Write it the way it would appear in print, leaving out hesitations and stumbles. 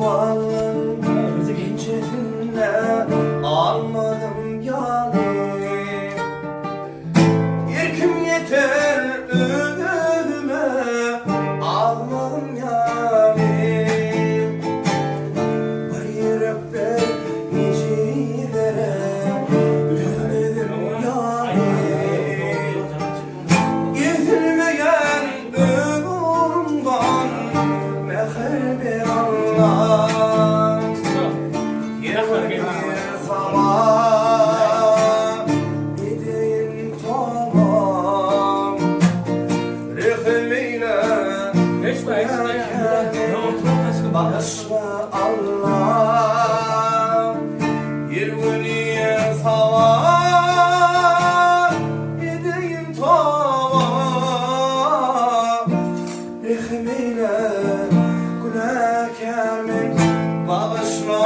varlığın incetinde almadım yani. Yüküm yeter ölüme almadım yani. Hayır öper nicilere ölmedim yani. Gizilmeyen ölümden meher bir anlam. Yirmi sabah gideyim tamam. Rıhımıyla bağışla Allah. Yirmi sabah gideyim tamam. Rıhımıyla günahkarım bağışla